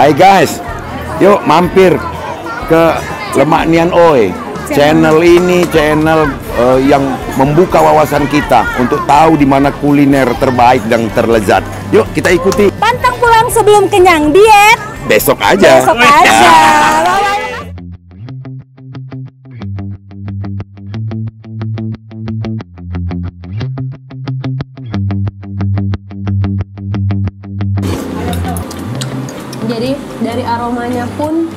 Hai guys, yuk mampir ke Lemak Nian Oi. Channel ini channel yang membuka wawasan kita untuk tahu di mana kuliner terbaik dan terlezat. Yuk kita ikuti. Pantang pulang sebelum kenyang, diet Besok aja. besok aja. Jadi dari aromanya pun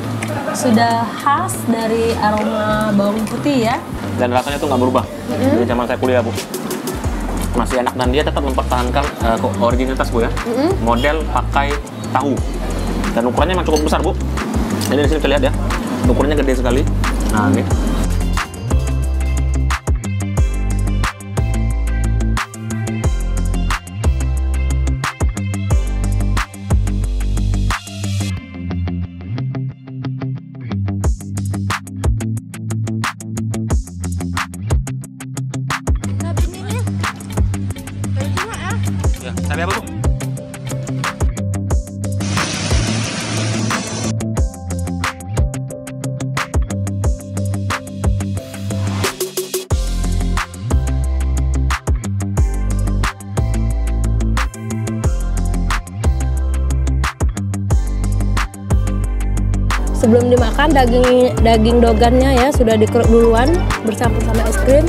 sudah khas dari aroma bawang putih ya. Dan rasanya tuh nggak berubah dari zaman saya kuliah, Bu. Masih enak dan dia tetap mempertahankan originalitas, Bu ya. Model pakai tahu. Dan ukurannya memang cukup besar, Bu. Ini di sini kita lihat ya. Ukurannya gede sekali. Nah, ini. Ya, cabai apa, Bu? Sebelum dimakan daging dogannya ya sudah dikeruk duluan bercampur sama es krim.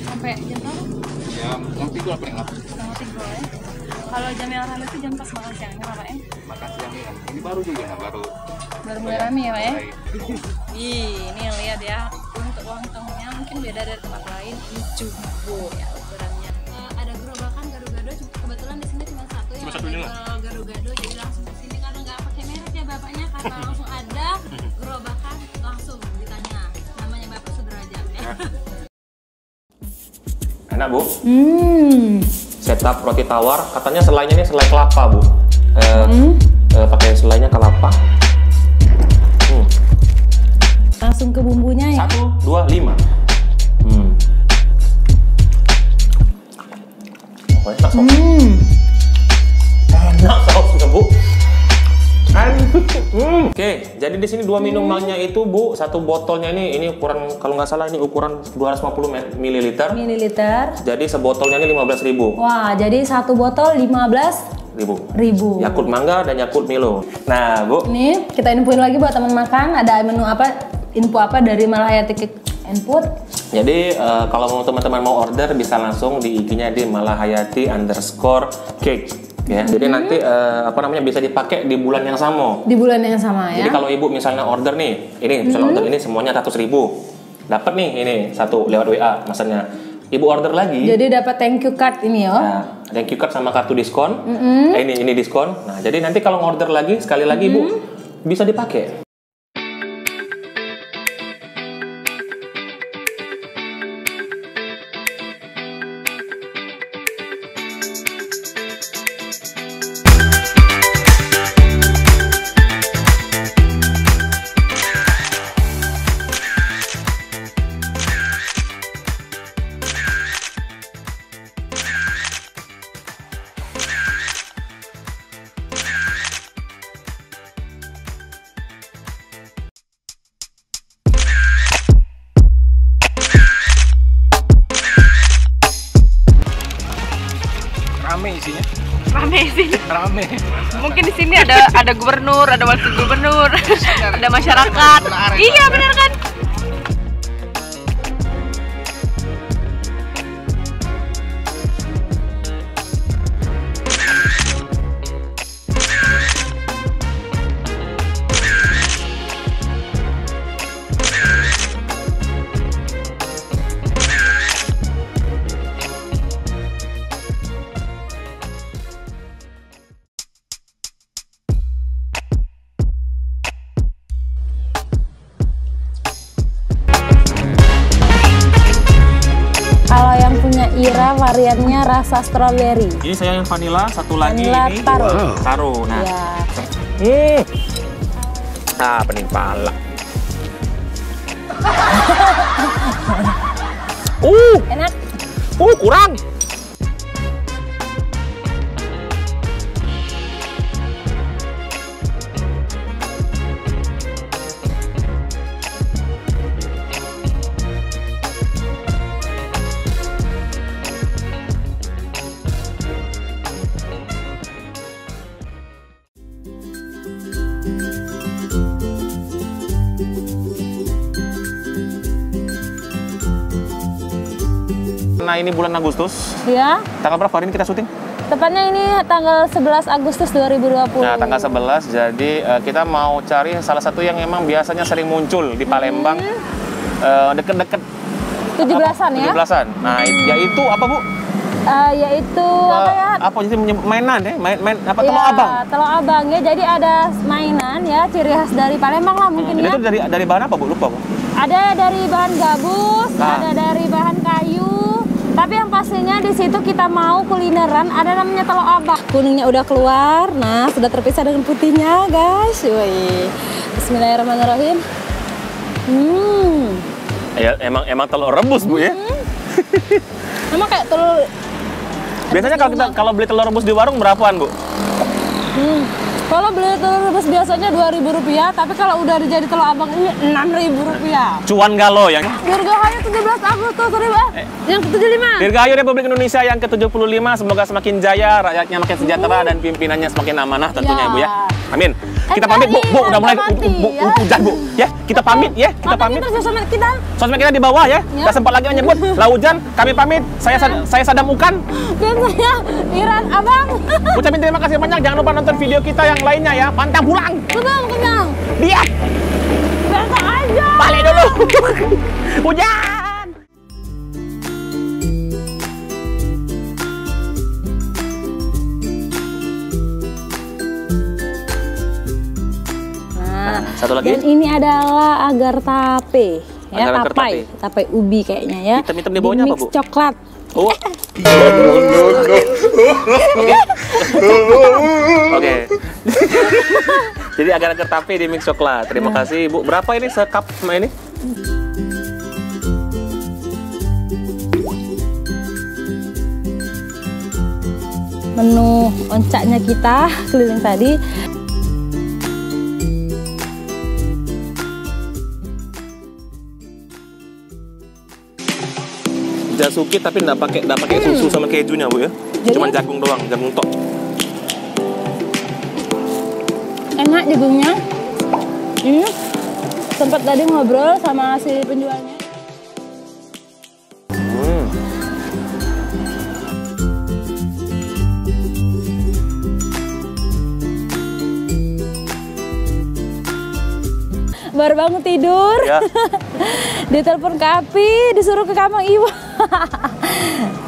Sampai jam berapa? Jam 3 paling lama. Setengah 3 ya. Kalau jam yang rame itu jam pas makan siangnya Pak ya? Makan siangnya ini baru juga, baru Mulai rame ya Pak ya? Ini yang lihat ya, untuk lontongnya mungkin beda dari tempat lain. Ini jumbo ya ukurannya. Ada gerobakan gado-gado, kebetulan di sini cuma satu ya. Cuma satu ini lah. Gado-gado, jadi langsung ke sini karena nggak pakai merek ya bapaknya, karena langsung ada gerobakan langsung ditanya namanya Bapak Sudrajat ya. Enak, Bu. Setup roti tawar, katanya selainya ini selai kelapa, Bu. Pakai selainya kelapa. Langsung ke bumbunya ya. 1, 2, 5. Oh, enak saus. Enak sausnya, Bu. Oke, jadi di sini 2 minumannya itu, Bu. Satu botolnya ini ukuran, kalau nggak salah ini ukuran 250 ml. Mililiter. Jadi sebotolnya ini 15.000. Wah, jadi satu botol 15.000. Yakult Mangga dan Yakult Milo. Nah, Bu. Ini kita infoin lagi buat teman makan, ada menu apa, info apa dari Malahayati Input. Jadi kalau mau teman-teman mau order bisa langsung di IG-nya di malahayati_cake. Ya, jadi nanti bisa dipakai di bulan yang sama. Di bulan yang sama ya. Jadi kalau ibu misalnya order nih, ini misalnya order ini semuanya 100.000, dapat nih ini satu lewat WA, maksudnya. Ibu order lagi. Jadi dapat thank you card ini ya. Nah, thank you card sama kartu diskon. Ini diskon. Nah, jadi nanti kalau order lagi sekali lagi ibu bisa dipakai. rame isinya. Rame sih. Rame. Mungkin di sini ada gubernur, ada wakil gubernur, ada masyarakat. Iya benar kan? Kira variannya rasa strawberry. Ini saya yang vanilla, satu lagi Vanilla ini taro. taro. Nah, Ya. pening pala. Enak. Kurang. Nah, ini bulan Agustus. Ya. Tanggal berapa hari ini kita syuting? Tepatnya ini tanggal 11 Agustus 2020. Nah, tanggal 11, jadi kita mau cari salah satu yang emang biasanya sering muncul di Palembang, deket-deket 17-an ya? 17-an. Nah, yaitu apa, Bu? Yaitu apa ya? Apa jadi mainan ya? Main apa? Ya, Telur abang. Telur abang ya. Jadi ada mainan ya, ciri khas dari Palembang lah mungkin ya. Itu dari bahan apa, Bu? Lupa, Bu. Ada dari bahan gabus, Nah. ada dari bahan kayu. Tapi yang pastinya di situ kita mau kulineran, ada namanya telur abang. Kuningnya udah keluar, nah sudah terpisah dengan putihnya, guys. Wih. Bismillahirrahmanirrahim. Ya, emang telur rebus, Bu ya. Emang kayak telur. Biasanya kalau beli telur rebus di warung berapaan, Bu? Kalau beli telur rebus biasanya Rp2.000, tapi kalau udah jadi telur abang ini Rp6.000. Cuan Galo yang Dirgahayu 17 Agustus, yang ke-75. Dirgahayu Republik Indonesia yang ke-75, semoga semakin jaya, rakyatnya makin sejahtera dan pimpinannya semakin amanah tentunya, Ya. Bu ya. Amin. Kita pamit, Bu. Udah mulai hujan, Bu. Ya, kita pamit ya. Kita pamit. Terus sosmed kita. Sosmed kita di bawah ya. Nggak sempat lagi menyebut. Lah hujan, kami pamit. Saya Sadam Ukan. Dan saya Iran Abang. Ucapin terima kasih banyak. Jangan lupa nonton video kita yang lainnya ya. Pantang pulang. Kenyang. Lihat. Biasa aja. Balik dulu. Hujan. Nah, satu lagi. dan ini adalah agar tape. Ya, Agar-agar tape ubi kayaknya ya. Hitam-hitam di bawahnya apa, Mix Bu? coklat. Oh. Oke. Jadi agar-agar tape di mix coklat. Terima kasih, Bu. Berapa ini sekap sama ini? Menu oncaknya kita keliling tadi. Jasuki tapi nggak pakai susu sama kejunya, Bu ya. Jadi? Cuman jagung doang, jagung tok. Enak jagungnya. Sempat tadi ngobrol sama si penjualnya. Baru bangun tidur, Ya. ditelepon ke Api, disuruh ke kamar Iwa.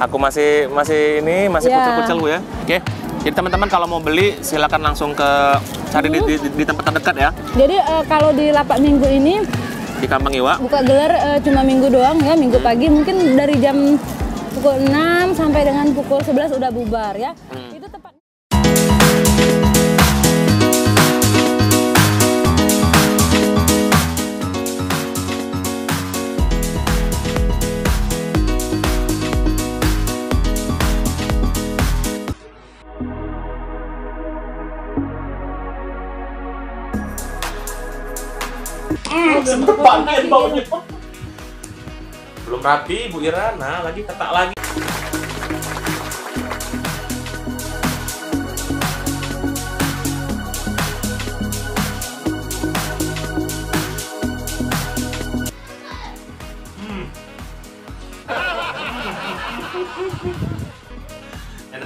Aku masih Ya. kucel-kucel, Bu ya. Oke. Jadi teman-teman kalau mau beli silakan langsung ke cari di tempat terdekat ya. Jadi kalau di Lapak Minggu ini Di Kampung Iwa. buka gelar cuma minggu doang ya, minggu pagi mungkin dari jam pukul 6 sampai dengan pukul 11 udah bubar ya. Itu tepat. Banget baunya. Belum rapi, Bu Ira. Nah, lagi ketak lagi.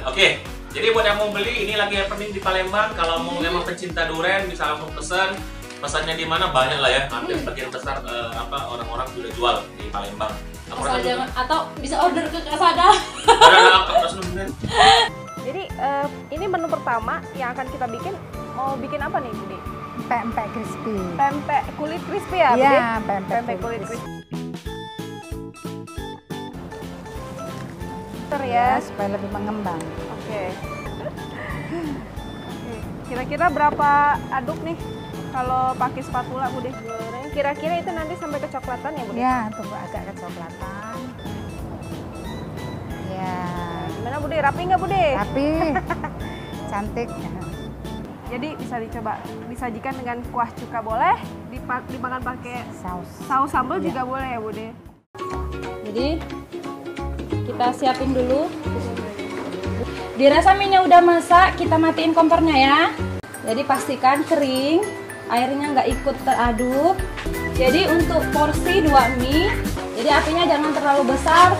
Oke, jadi buat yang mau beli, ini lagi happening di Palembang. Kalau mau memang pecinta durian bisa langsung pesan. Pesannya di mana banyak lah ya. Hampir sebagian besar orang-orang sudah jual di Palembang. Asal jangan, atau bisa order ke Kasada. Jadi ini menu pertama yang akan kita bikin. Mau bikin apa nih, Budi? Pempek crispy. Pempek kulit crispy ya, Budi? Iya, pempek Kulit crispy. muter ya, ya. supaya lebih mengembang. Oke. Kira-kira berapa aduk nih kalau pakai spatula Bude? Goreng. Kira-kira itu nanti sampai kecoklatan ya Bude? Ya, tunggu agak kecoklatan. Ya. Gimana Bude? Rapi nggak Bude? Rapi. Cantik. Jadi bisa dicoba disajikan dengan kuah cuka boleh, dimakan pakai saus sambal juga boleh ya Bude. Jadi kita siapin dulu. Dirasa minyak udah masak, kita matiin kompornya ya. Jadi pastikan kering, airnya nggak ikut teraduk. Jadi untuk porsi 2 mie, jadi apinya jangan terlalu besar.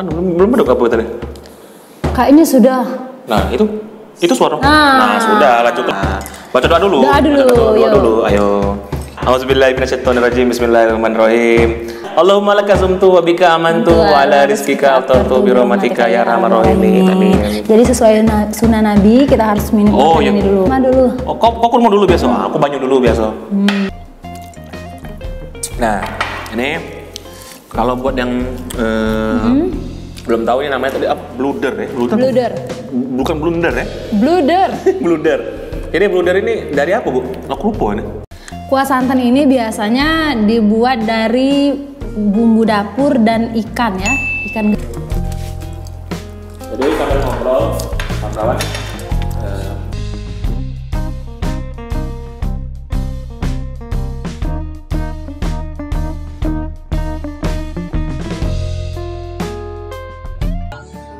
Belum ada apa tadi? Kayaknya sudah. Nah, itu suara. Nah. Nah, sudah lah cukup. Baca doa dulu. Doa dulu, Doa yuk. dulu. Ayo. Auzubillahi minasyaitonirrajim. Bismillahirrahmanirrahim. Allahumma laka sumtu wa bika amantu wa ala rizqika aftartu bi rahmatika ya arhamar rahimin. Amin. Jadi sesuai sunnah Nabi, kita harus minum makan ini dulu. Ma dulu. Oh, kau mau dulu biasa. Aku banyu dulu biasa. Nah, ini kalau buat yang belum tahu ini namanya tadi apa? Bluder ya? Bluder. Bukan blunder ya? Bluder. Bluder. Jadi bluder ini dari apa, Bu? Aku lupa ini. Kuah santan ini biasanya dibuat dari bumbu dapur dan ikan ya. Ikan. Jadi sambil ngobrol, kawan-kawan.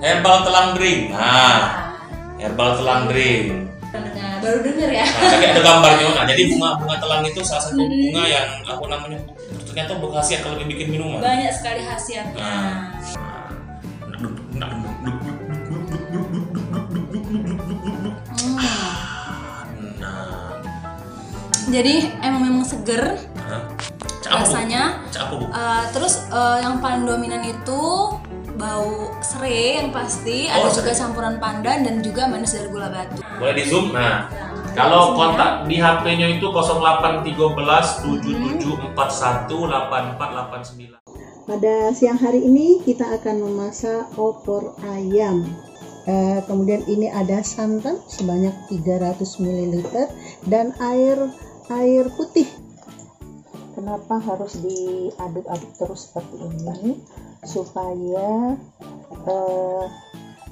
Herbal telang drink. Nah, herbal telang drink. Baru denger ya. Nah, tapi ada gambarnya. Nah, jadi bunga telang itu salah satu bunga yang aku namanya ternyata berkhasiat kalau dibikin minuman. Banyak sekali khasiatnya. Jadi memang seger rasanya. Terus yang paling dominan itu bau serai yang pasti, ada juga campuran pandan dan juga manis dari gula batu. Boleh di zoom. Nah, kalau kontak di HP-nya itu 0813 7741 8489. Pada siang hari ini kita akan memasak opor ayam. Kemudian ini ada santan sebanyak 300 ml dan air putih. Kenapa harus diaduk-aduk terus seperti ini? Supaya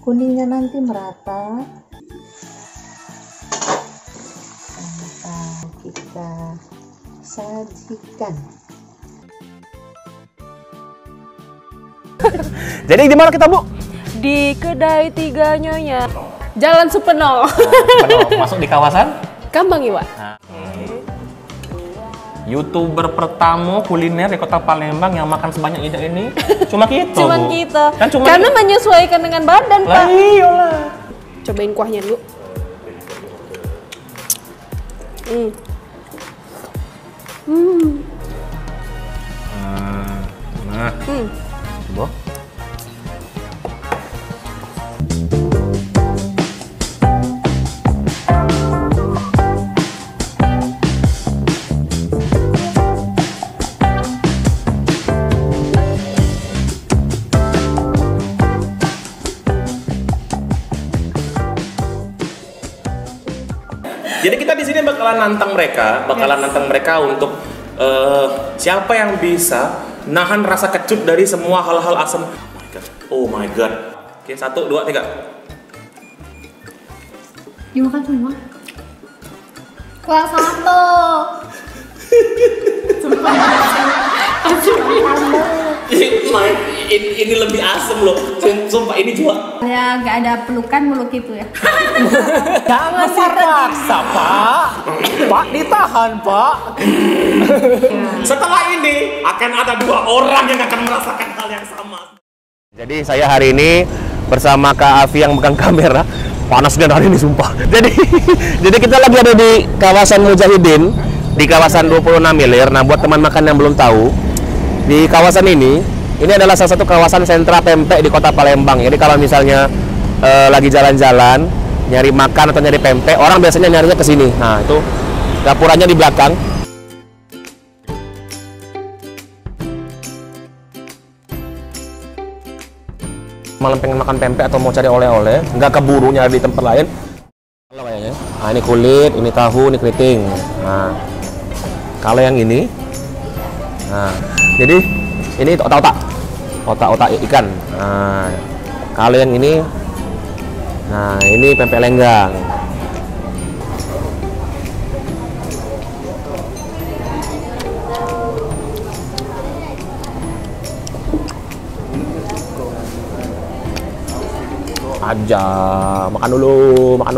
kuningnya nanti merata. Kita sajikan. Jadi di mana kita, Bu? Di kedai Tiga Nyonya, Jalan Supeno. Masuk di kawasan Kambang Iwa. YouTuber pertama kuliner di Kota Palembang yang makan sebanyak ini cuma kita. Cuman Bu. kita. Kan cuma karena menyesuaikan dengan badan, Pak. Iyalah. Cobain kuahnya dulu. Coba. Jadi kita di sini bakalan nantang mereka untuk siapa yang bisa nahan rasa kecut dari semua hal-hal asam. Oh my god. Oke, 1, 2, 3. Dimakan semua. Kuah sambal. My ini lebih asem loh. Sumpah ini juga. Ya nggak ada pelukan meluk itu ya. Jangan dipaksa, Pak. Pak ditahan, Pak. Setelah ini akan ada 2 orang yang akan merasakan hal yang sama. Jadi saya hari ini bersama Kak Afi yang megang kamera. Panas banget hari ini sumpah. Jadi kita lagi ada di kawasan Mujahidin, di kawasan 26 Milir. Nah, buat teman makan yang belum tahu, di kawasan ini adalah salah satu kawasan sentra pempek di Kota Palembang. Jadi kalau misalnya lagi jalan-jalan nyari makan atau nyari pempek, orang biasanya nyarinya ke sini. Nah, itu dapurnya di belakang. Malam pengen makan pempek atau mau cari oleh-oleh, nggak keburu nyari di tempat lain. Kayaknya. Nah, ini kulit, ini tahu, ini keriting. Nah, kalau yang ini, nah, jadi ini otak-otak ikan. Nah, kalau yang ini, nah ini pempek lenggang. Aja makan dulu. Volcano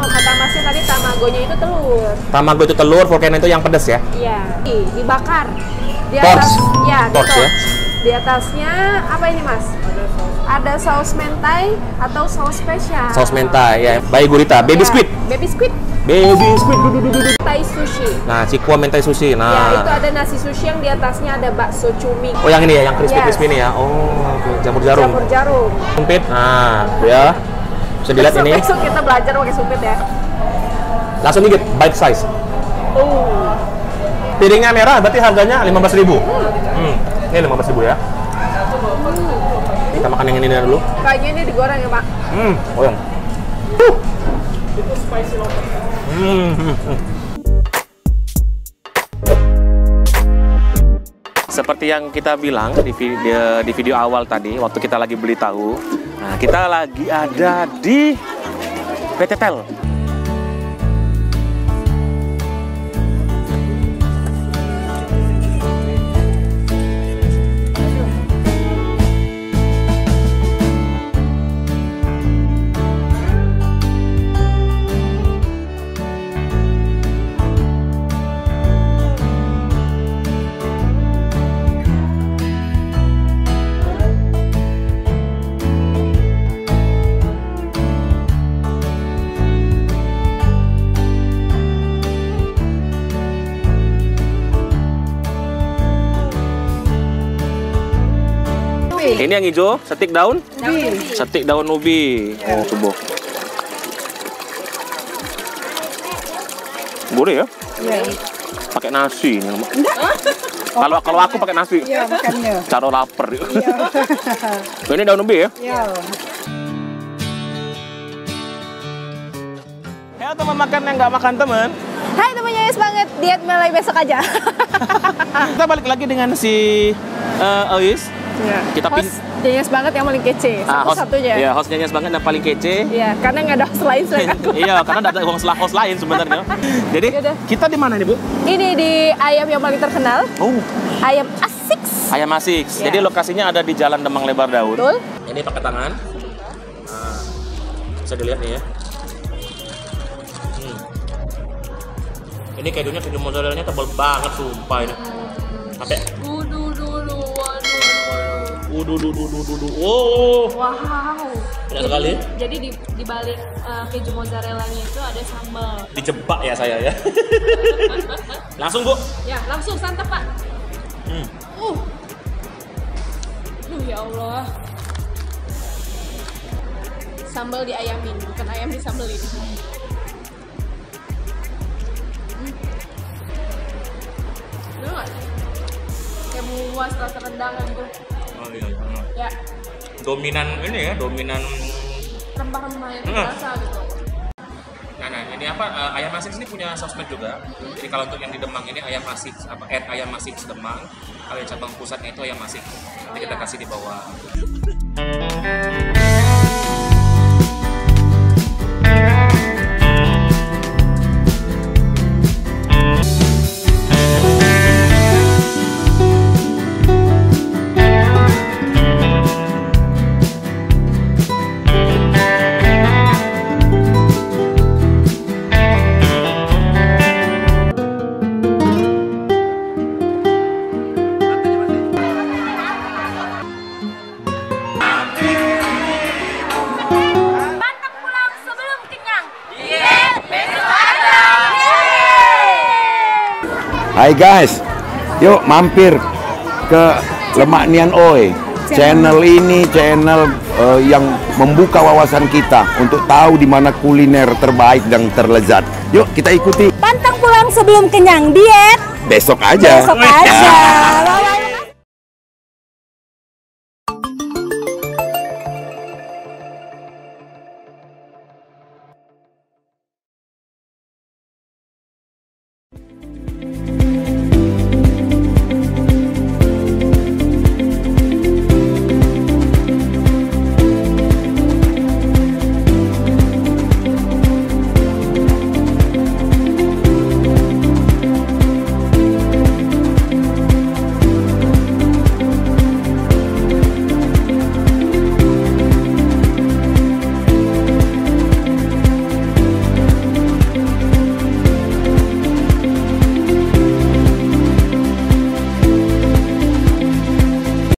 kata Masnya tadi tamagonya itu telur. Tamago itu telur, volcano itu yang pedas ya? Iya, dibakar. Di Torch. atas, ya, di Torch ya? torch. Di atasnya apa ini Mas? Ada saus mentai atau saus spesial. Saus mentai ya, bayi gurita, baby Ya, squid. Baby squid. Baby squid. Mentai sushi. Nah, cikua mentai sushi. Ya, Nah, itu ada nasi sushi yang di atasnya ada bakso cumi. oh yang ini ya, yang crispy Yes. ini ya. Oh, oke. Jamur jarum. Campur jarum. Sumpit. Nah, ya. Bisa dilihat ini. Besok kita belajar pakai sumpit ya. Langsung dikit, bite size. Oh. Piringnya merah, berarti harganya 15.000. Ini 15.000 ya. Kita makan yang ini dulu. Kayaknya ini digoreng ya Pak. Oh yang. Itu spicy lover. Seperti yang kita bilang di video awal tadi, waktu kita lagi beli tahu, nah kita lagi ada di PT Tel. Ini yang hijau, setik daun? Setik daun ubi. Oh, coba. Boleh ya? Iya. Pakai nasi. Kalau aku pakai nasi. Iya, makannya. Cara lapar. Ini daun ubi ya? Iya. Ya teman makan yang nggak makan teman. Hai temannya Yes banget, diet mulai besok aja. Kita balik lagi dengan si Ois. Ya. Kita host Yes banget yang paling kece, satu-satunya. Iya, hostnya Yes banget yang paling kece. Iya, karena nggak ada host lain selain aku. Iya, karena ada host lain sebenarnya. Jadi Yaudah. kita di mana nih Bu? Ini di ayam yang paling terkenal, Oh, ayam Asik. Ayam Asik. Ya. Jadi lokasinya ada di Jalan Demang Lebar Daun. Betul. Ini pakai tangan. Nah, bisa dilihat nih ya. Ini kejunya, keju mozzarella-nya tebal banget sumpah ini. Sampai Oh. Wow. Banyak sekali. Jadi di balik keju mozzarella-nya itu ada sambal. Dijebak ya saya ya. Langsung Bu. Ya, langsung santap Pak. Ya Allah. Sambal diayamin, bukan ayam disambelin. Dulu nggak? Kayak muas rasa rendangan tuh. Oh iya. Ya, Dominan ini ya, dominan. rempah-rempah yang terasa gitu. Nah, ini apa? Ayam Asik ini punya sosmed juga. Jadi kalau untuk yang di Demang ini ayam Asik ayam Asik Demang. Kalau yang cabang pusatnya itu ayam Asik. Nanti kita kasih di bawah. Hai guys, yuk mampir ke Lemak Nian Oi. Channel ini channel yang membuka wawasan kita untuk tahu di mana kuliner terbaik dan terlezat. Yuk kita ikuti. Pantang pulang sebelum kenyang, diet besok aja. besok aja.